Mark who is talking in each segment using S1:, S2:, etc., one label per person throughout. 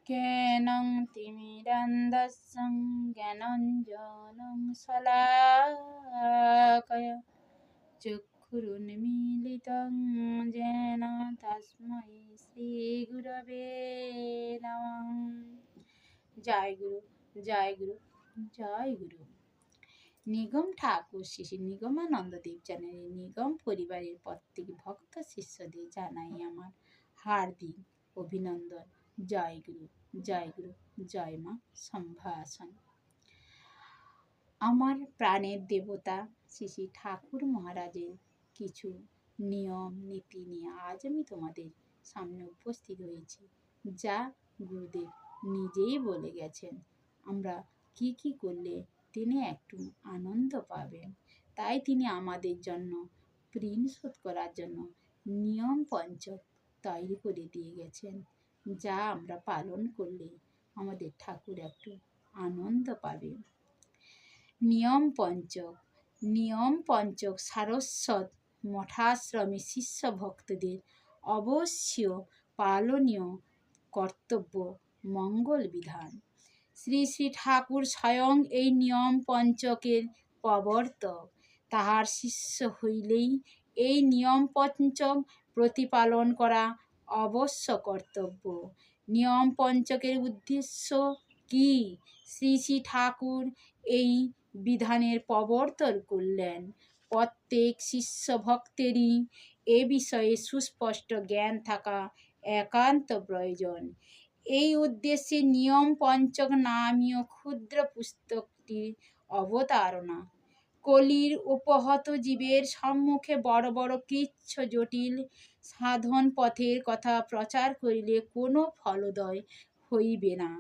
S1: জ্ঞানং তিমিরান্ধস্যং জ্ঞানাঞ্জনং শলাকয়া চক্ষুরুন্মীলিতং যেন তস্मै শ্রীগুরবে নমঃ। জয় গুরু, জয় গুরু, জয় গুরু। নিগম ঠাকুর শ্রী শ্রী নিগমানন্দ দেব চ্যানেলের নিগম পরিবারের প্রত্যেক ভক্ত শিষ্যদের জানাই আমার হার্দিক অভিনন্দন। জয় গুরু, জয় গুরু, জয় মা সম্ভাষণ। আমার প্রাণের দেবতা শ্রী শ্রী ঠাকুর মহারাজের কিছু নিয়ম নীতি নিয়ে আজ আমি তোমাদের সামনে উপস্থিত হয়েছি, যা গুরুদেব নিজেই বলে গেছেন আমরা কি কি করলে তিনি একটু আনন্দ পাবেন। তাই তিনি আমাদের জন্য ঋণ শোধ করার জন্য নিয়ম পঞ্চক তৈরি করে দিয়ে গেছেন, যা আমরা পালন করলে আমাদের ঠাকুর একটু আনন্দ পাবে। নিয়ম পঞ্চক। নিয়ম পঞ্চক সারস্বত মঠাশ্রমে শিষ্য ভক্তদের অবশ্য পালনীয় কর্তব্য মঙ্গল বিধান। শ্রী শ্রী ঠাকুর স্বয়ং এই নিয়ম পঞ্চকের প্রবর্তক। তাহার শিষ্য হইলেই এই নিয়ম পঞ্চক প্রতিপালন করা অবশ্য কর্তব্য। নিয়ম পঞ্চকের উদ্দেশ্য কি? শ্রী শ্রী ঠাকুর এই বিধানের প্রবর্তন করলেন। প্রত্যেক শিষ্য ভক্তেরই এ বিষয়ে সুস্পষ্ট জ্ঞান থাকা একান্ত প্রয়োজন। এই উদ্দেশ্যে নিয়ম পঞ্চক নামীয় ক্ষুদ্র পুস্তকটির অবতারণা। কলির উপহত জীবের সম্মুখে বড় বড় কৃচ্ছ জটিল সাধন পথের কথা প্রচার করিলে কোনো ফলোদয় হইবে না।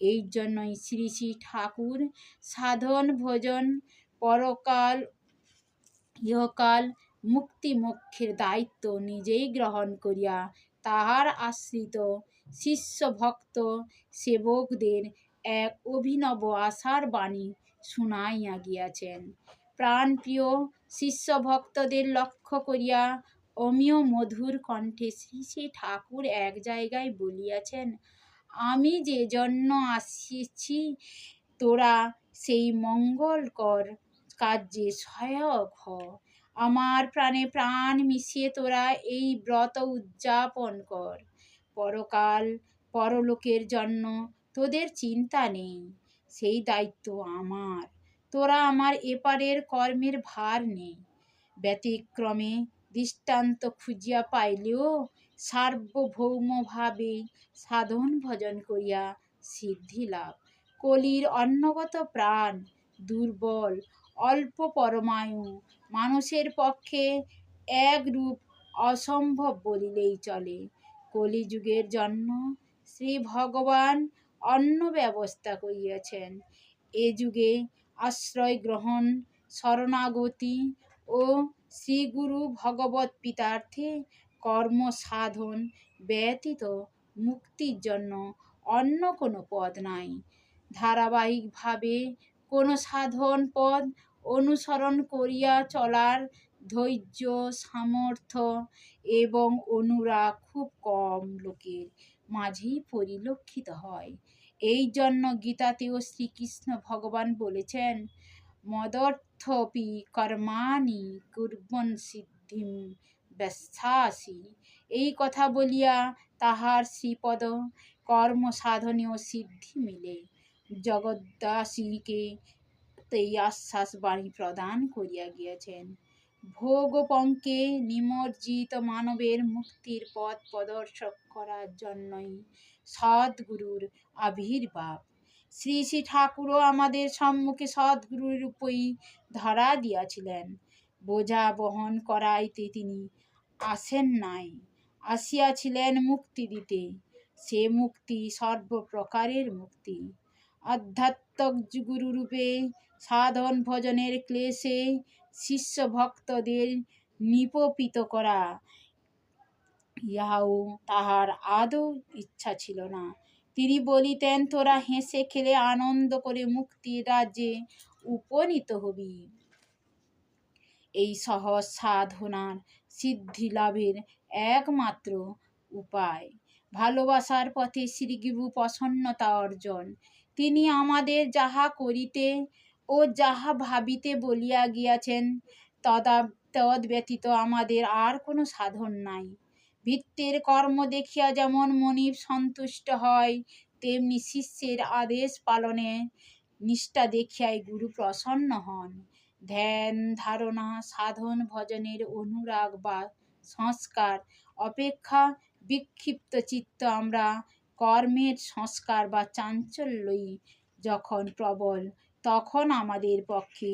S1: এই জন্যই শ্রী শ্রী ঠাকুর সাধন ভোজন পরকাল ইহকাল মুক্তি মোক্ষের দায়িত্ব নিজেই গ্রহণ করিয়া তাহার আশ্রিত শিষ্য ভক্ত সেবকদের এক অভিনব আশার বাণী শুনাইয়া গিয়াছেন। প্রাণপ্রিয় শিষ্য ভক্তদের লক্ষ্য করিয়া অমিয় মধুর কণ্ঠে শ্রী শ্রী ঠাকুর এক জায়গায় বলিয়াছেন, আমি যে জন্য আসিছি তোরা সেই মঙ্গলকর কার্যে সহায়ক হ। আমার প্রাণে প্রাণ মিশিয়ে তোরা এই ব্রত উদযাপন কর। পরকাল পরলোকের জন্য তোদের চিন্তা নেই, সেই দায়িত্ব আমার। তোরা আমার এপারের কর্মের ভার নেই। ব্যতিক্রমে দৃষ্টান্ত খুঁজিয়া পাইলেও সার্বভৌমভাবে সাধন ভজন করিয়া সিদ্ধি লাভ। কলির অন্নগত প্রাণ দুর্বল অল্প পরমায়ু মানুষের পক্ষে একরূপ অসম্ভব বলিলেই চলে। কলিযুগের জন্য শ্রী ভগবান অন্য ব্যবস্থা করিয়াছেন। এ যুগে আশ্রয় গ্রহণ শরণাগতি ও শ্রীগুরু ভগবৎ পিতার্থে কর্ম সাধন ব্যতীত মুক্তির জন্য অন্য কোনো পথ নাই। ধারাবাহিকভাবে কোনো সাধন পথ অনুসরণ করিয়া চলার ধৈর্য সামর্থ্য এবং অনুরাগ খুব কম লোকের মাঝেই পরিলক্ষিত হয়। এই জন্য গীতাতেও শ্রীকৃষ্ণ ভগবান বলেছেন, মদর্থপি কর্মাণি কুর্বন সিদ্ধিম ব্যস্যাসি। এই কথা বলিয়া তাহার শ্রীপদ কর্ম সাধনেও সিদ্ধি মিলে। জগদ্দাসীকে এই আশ্বাস বাণী প্রদান করিয়া গিয়েছেন। ভোগপঙ্কে নিমজ্জিত মানবের মুক্তির পথ প্রদর্শক করার জন্যই সদ্গুরুর আবির্ভাব। শ্রী শ্রী ঠাকুরও আমাদের সম্মুখে সদ্গুরুর রূপই ধরা দিয়াছিলেন। বোঝা বহন করাইতে তিনি আসেন নাই, আসিয়াছিলেন মুক্তি দিতে। সে মুক্তি সর্বপ্রকারের মুক্তি। আধ্যাত্মিক গুরুরূপে সাধন ভজনের ক্লেশে শিষ্য ভক্তদের নিপীড়িত করা, ইহাও তাহার আদৌ ইচ্ছা ছিল না। তিনি বলিতেন, তোরা হেসে খেলে আনন্দ করে মুক্তির রাজ্যে উপনীত হবি। এই সহজ সাধনার সিদ্ধি লাভের একমাত্র উপায় ভালোবাসার পথে শ্রীগুরু প্রসন্নতা অর্জন। তিনি আমাদের যাহা করিতে ও যাহা ভাবিতে বলিয়া গিয়াছেন, তদ ব্যতীত আমাদের আর কোনো সাধন নাই। ভৃত্যের কর্ম দেখিয়া যেমন মনিব সন্তুষ্ট হয়, তেমনি শিষ্যের আদেশ পালনে নিষ্ঠা দেখিয়াই গুরু প্রসন্ন হন। ধ্যান ধারণা সাধন ভজনের অনুরাগ বা সংস্কার অপেক্ষা বিক্ষিপ্ত চিত্ত আমরা কর্মের সংস্কার বা চাঞ্চল্যই যখন প্রবল, তখন আমাদের পক্ষে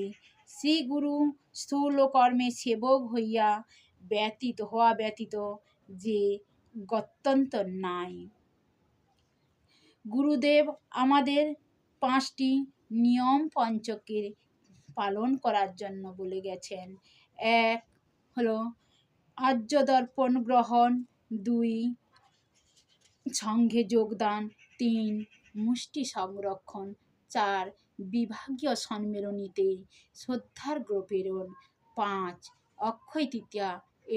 S1: শ্রীগুরু স্থূল কর্মে সেবক হইয়া ব্যতীত যে গত্যন্তর নাই। গুরুদেব আমাদের 5টি নিয়ম পঞ্চকের পালন করার জন্য বলে গেছেন। 1 হলো আর্য দর্পণ গ্রহণ, 2 সংঘে যোগদান, 3 মুষ্টি সংরক্ষণ, 4 বিভাগীয় সম্মেলনীতে শ্রদ্ধার্ঘ্য প্রেরণ, 5 অক্ষয় তৃতীয়া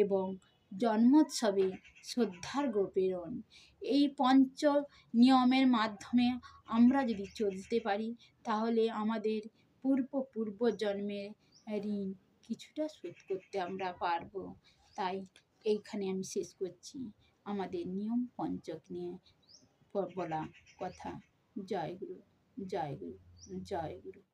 S1: এবং জন্মোৎসবে শ্রদ্ধার্ঘ্য প্রেরণ। এই পঞ্চ নিয়মের মাধ্যমে আমরা যদি চলতে পারি, তাহলে আমাদের পূর্ব জন্মের ঋণ কিছুটা শোধ করতে আমরা পারব। তাই এইখানে আমি শেষ করছি আমাদের নিয়ম পঞ্চক নিয়ে বলা কথা। জয় গুরু, জয় গুরু, জয় গুরু।